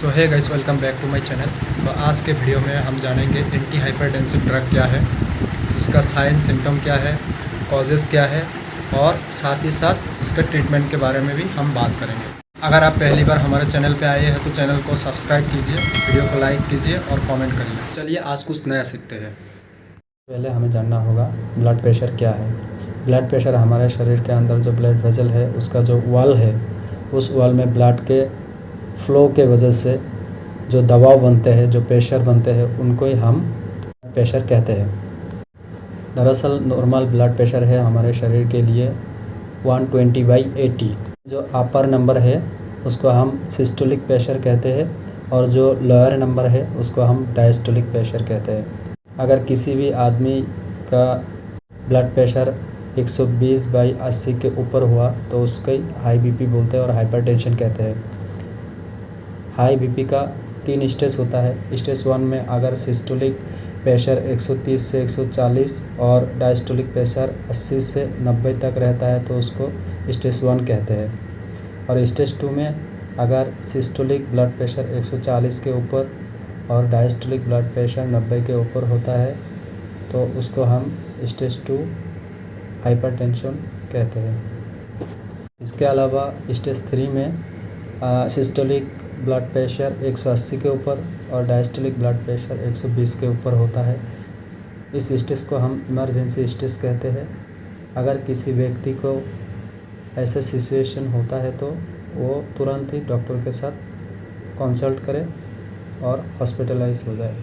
तो है guys, welcome back to my channel. तो आज के वीडियो में हम जानेंगे एंटी हाइपरटेंसिव ड्रग क्या है, उसका साइन सिम्टम क्या है, कॉजेज़ क्या है और साथ ही साथ उसके ट्रीटमेंट के बारे में भी हम बात करेंगे। अगर आप पहली बार हमारे चैनल पे आए हैं तो चैनल को सब्सक्राइब कीजिए, वीडियो को लाइक कीजिए और कमेंट करिए। चलिए आज कुछ नया सीखते हैं। पहले हमें जानना होगा ब्लड प्रेशर क्या है। ब्लड प्रेशर हमारे शरीर के अंदर जो ब्लड वेसल है उसका जो वॉल है, उस वॉल में ब्लड के फ्लो के वजह से जो दबाव बनते हैं, जो प्रेशर बनते हैं, उनको ही हम प्रेशर कहते हैं। दरअसल नॉर्मल ब्लड प्रेशर है हमारे शरीर के लिए 120/80। जो अपर नंबर है उसको हम सिस्टोलिक प्रेशर कहते हैं और जो लोअर नंबर है उसको हम डायस्टोलिक प्रेशर कहते हैं। अगर किसी भी आदमी का ब्लड प्रेशर 120/80 के ऊपर हुआ तो उसको हाई बीपी बोलते हैं और हाइपरटेंशन कहते हैं। हाई बीपी का 3 स्टेज होता है। स्टेज 1 में अगर सिस्टोलिक प्रेशर 130 से 140 और डायस्टोलिक प्रेशर 80 से 90 तक रहता है तो उसको स्टेज 1 कहते हैं। और स्टेज 2 में अगर सिस्टोलिक ब्लड प्रेशर 140 के ऊपर और डायस्टोलिक ब्लड प्रेशर 90 के ऊपर होता है तो उसको हम स्टेज 2 हाइपरटेंशन कहते हैं। इसके अलावा स्टेज 3 में सिस्टोलिक ब्लड प्रेशर 180 के ऊपर और डायस्टोलिक ब्लड प्रेशर 120 के ऊपर होता है। इस स्टेज को हम इमरजेंसी स्टेज कहते हैं। अगर किसी व्यक्ति को ऐसा सिचुएशन होता है तो वो तुरंत ही डॉक्टर के साथ कंसल्ट करे और हॉस्पिटलाइज हो जाए।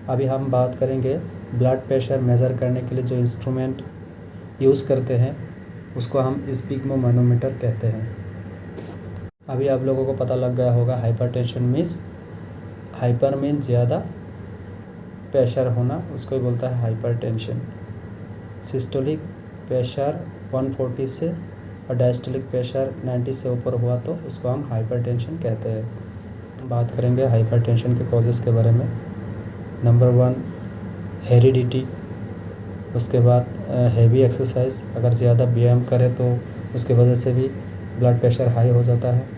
अभी हम बात करेंगे ब्लड प्रेशर मेज़र करने के लिए जो इंस्ट्रूमेंट यूज़ करते हैं उसको हम स्पिग्मोमैनोमीटर कहते हैं। अभी आप लोगों को पता लग गया होगा हाइपरटेंशन मीन्स, हाइपर मीन ज़्यादा, प्रेशर होना उसको ही बोलता है हाइपरटेंशन। सिस्टोलिक प्रेशर 140 से और डायस्टोलिक प्रेशर 90 से ऊपर हुआ तो उसको हम हाइपरटेंशन कहते हैं। बात करेंगे हाइपरटेंशन के कॉजेज़ के बारे में। नंबर 1 हेरिडिटी, उसके बाद हैवी एक्सरसाइज, अगर ज़्यादा व्यायाम करें तो उसके वजह से भी ब्लड प्रेशर हाई हो जाता है।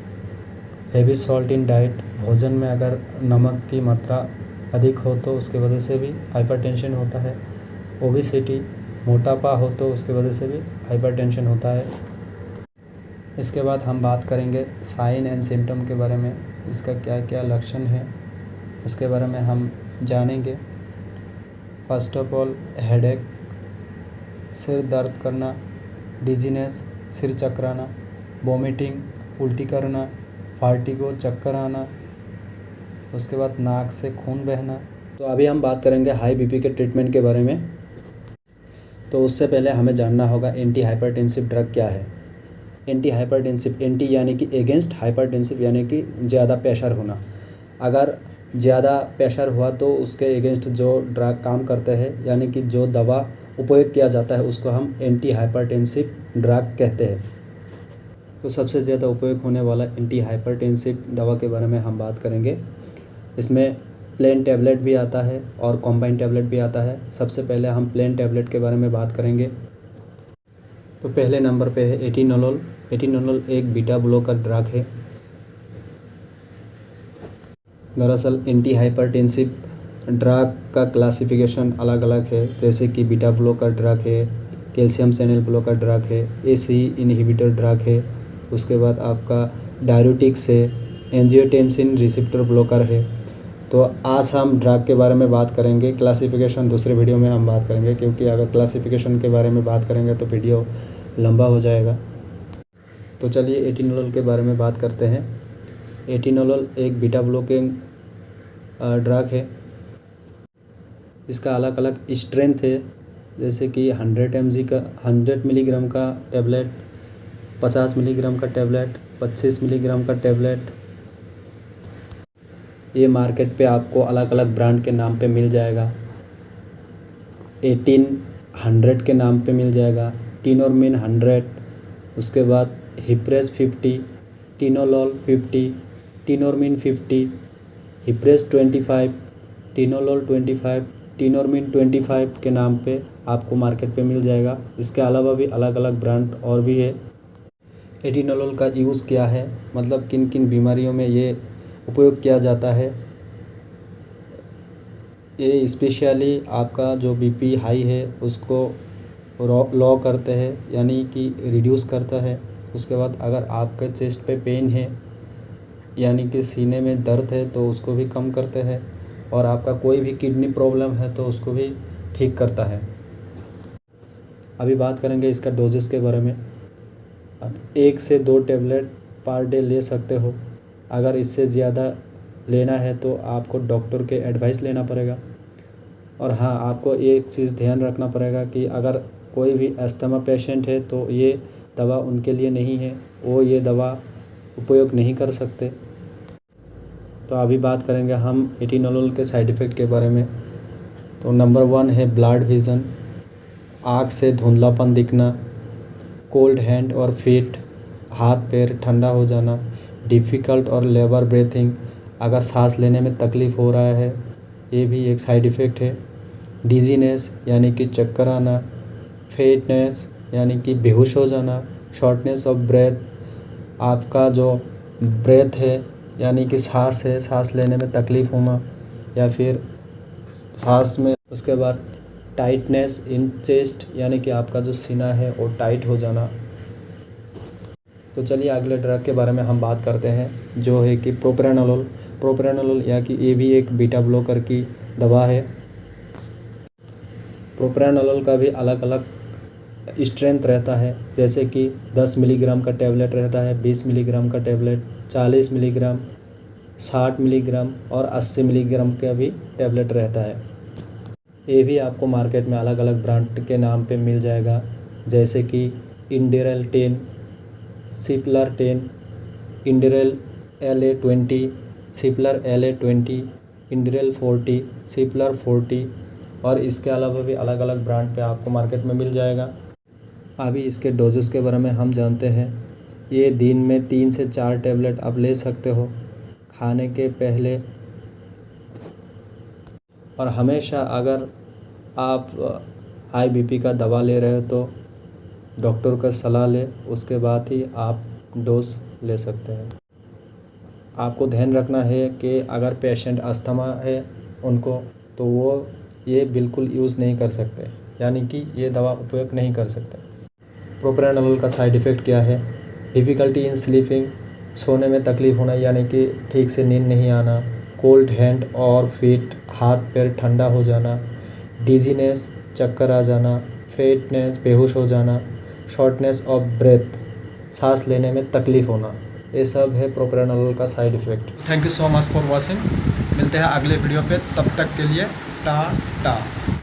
हैवी सॉल्ट इन डाइट, भोजन में अगर नमक की मात्रा अधिक हो तो उसकी वजह से भी हाइपरटेंशन होता है। ओबेसिटी, मोटापा हो तो उसकी वजह से भी हाइपरटेंशन होता है। इसके बाद हम बात करेंगे साइन एंड सिम्टम के बारे में, इसका क्या क्या लक्षण है उसके बारे में हम जानेंगे। फर्स्ट ऑफ ऑल हेडेक, सिर दर्द करना, डिजीनेस, सिर चकराना, वॉमिटिंग, उल्टी करना, फार्टिगो, चक्कर आना, उसके बाद नाक से खून बहना। तो अभी हम बात करेंगे हाई बीपी के ट्रीटमेंट के बारे में। तो उससे पहले हमें जानना होगा एंटी हाइपरटेंसिव ड्रग क्या है। एंटी हाइपरटेंसिव, एंटी यानी कि एगेंस्ट, हाइपरटेंसिव यानी कि ज़्यादा प्रेशर होना। अगर ज़्यादा प्रेशर हुआ तो उसके एगेंस्ट जो ड्रग काम करते हैं यानी कि जो दवा उपयोग किया जाता है उसको हम एंटी हाइपरटेंसिव ड्रग कहते हैं। तो सबसे ज़्यादा उपयोग होने वाला एंटी हाइपरटेंसिव दवा के बारे में हम बात करेंगे। इसमें प्लेन टैबलेट भी आता है और कॉम्बाइन टैबलेट भी आता है। सबसे पहले हम प्लेन टैबलेट के बारे में बात करेंगे। तो पहले नंबर पे है एटीनोलोल। एटीनोलोल एक बीटा ब्लॉकर ड्रग है। दरअसल एंटी हाइपरटेंसिव ड्रग का क्लासिफिकेशन अलग अलग है, जैसे कि बीटा ब्लॉकर ड्रग है, कैल्शियम चैनल ब्लॉकर ड्रग है, एसी इनहिबिटर ड्रग है, उसके बाद आपका डाययूरेटिक्स है, एंजियोटेंसिन रिसेप्टर ब्लॉकर है। तो आज हम ड्रग के बारे में बात करेंगे। क्लासिफिकेशन दूसरे वीडियो में हम बात करेंगे, क्योंकि अगर क्लासिफिकेशन के बारे में बात करेंगे तो वीडियो लंबा हो जाएगा। तो चलिए एटीनोलोल के बारे में बात करते हैं। एटीनोलोल एक बीटा ब्लॉकिंग ड्रग है। इसका अलग अलग स्ट्रेंथ है, जैसे कि 100 मिलीग्राम का टैबलेट, 50 मिलीग्राम का टैबलेट, 25 मिलीग्राम का टैबलेट। ये मार्केट पे आपको अलग अलग ब्रांड के नाम पे मिल जाएगा। 1800 के नाम पे मिल जाएगा, टीनोरमिन 100, उसके बाद हिप्रेस 50, टीनोलोल 50, टीनोरमिन 50, हिप्रेस 25, टीनोलोल 25, टीनोरमिन 25 के नाम पे आपको मार्केट पे मिल जाएगा। इसके अलावा भी अलग अलग ब्रांड और भी है। एटीनोलोल का यूज़ क्या है, मतलब किन किन बीमारियों में ये उपयोग किया जाता है। ये स्पेशली आपका जो बीपी हाई है उसको लो करते हैं, यानी कि रिड्यूस करता है। उसके बाद अगर आपके चेस्ट पे पेन है यानी कि सीने में दर्द है तो उसको भी कम करते हैं, और आपका कोई भी किडनी प्रॉब्लम है तो उसको भी ठीक करता है। अभी बात करेंगे इसका डोजेस के बारे में। आप 1 से 2 टैबलेट पर डे ले सकते हो। अगर इससे ज़्यादा लेना है तो आपको डॉक्टर के एडवाइस लेना पड़ेगा। और हाँ, आपको एक चीज़ ध्यान रखना पड़ेगा कि अगर कोई भी अस्थमा पेशेंट है तो ये दवा उनके लिए नहीं है, वो ये दवा उपयोग नहीं कर सकते। तो अभी बात करेंगे हम एटीनोलोल के साइड इफ़ेक्ट के बारे में। तो नंबर 1 है ब्लड विज़न, आँख से धुंधलापन दिखना, कोल्ड हैंड और फीट, हाथ पैर ठंडा हो जाना, डिफ़िकल्ट और लेबर ब्रीथिंग, अगर सांस लेने में तकलीफ़ हो रहा है, ये भी एक साइड इफ़ेक्ट है। डिजीनेस यानी कि चक्कर आना, फेंटनेस यानी कि बेहोश हो जाना, शॉर्टनेस ऑफ ब्रेथ, आपका जो ब्रेथ है यानी कि सांस है, सांस लेने में तकलीफ़ होना या फिर सांस में। उसके बाद टाइटनेस इन चेस्ट यानी कि आपका जो सीना है वो टाइट हो जाना। तो चलिए अगले ड्रग के बारे में हम बात करते हैं, जो है कि प्रोप्रानोलोल। प्रोप्रानोलोल या कि ये भी एक बीटा ब्लॉकर की दवा है। प्रोप्रानोलोल का भी अलग अलग स्ट्रेंथ रहता है, जैसे कि 10 मिलीग्राम का टैबलेट रहता है, 20 मिलीग्राम का टैबलेट, 40 मिलीग्राम, 60 मिलीग्राम और 80 मिलीग्राम का भी टैबलेट रहता है। ये भी आपको मार्केट में अलग अलग ब्रांड के नाम पे मिल जाएगा, जैसे कि इंडेरल 10, सिप्लर 10, इंडेरल LA20, सिप्लर LA20, इंडेरल 40, सिप्लर 40, और इसके अलावा भी अलग अलग ब्रांड पे आपको मार्केट में मिल जाएगा। अभी इसके डोजेस के बारे में हम जानते हैं। ये दिन में 3 से 4 टैबलेट आप ले सकते हो खाने के पहले, और हमेशा अगर आप हाई बीपी का दवा ले रहे हो तो डॉक्टर का सलाह लें, उसके बाद ही आप डोज ले सकते हैं। आपको ध्यान रखना है कि अगर पेशेंट अस्थमा है उनको, तो वो ये बिल्कुल यूज़ नहीं कर सकते, यानी कि ये दवा उपयोग नहीं कर सकते। प्रोप्रानोलोल का साइड इफ़ेक्ट क्या है? डिफ़िकल्टी इन स्लीपिंग, सोने में तकलीफ़ होना यानी कि ठीक से नींद नहीं आना, कोल्ड हैंड और फीट, हाथ पैर ठंडा हो जाना, डिजीनेस चक्कर आ जाना, फेंटनेस बेहोश हो जाना, शॉर्टनेस ऑफ ब्रेथ, सांस लेने में तकलीफ़ होना, ये सब है प्रोप्रानोलोल का side effect. Thank you so much for watching. मिलते हैं अगले वीडियो पे, तब तक के लिए टाटा।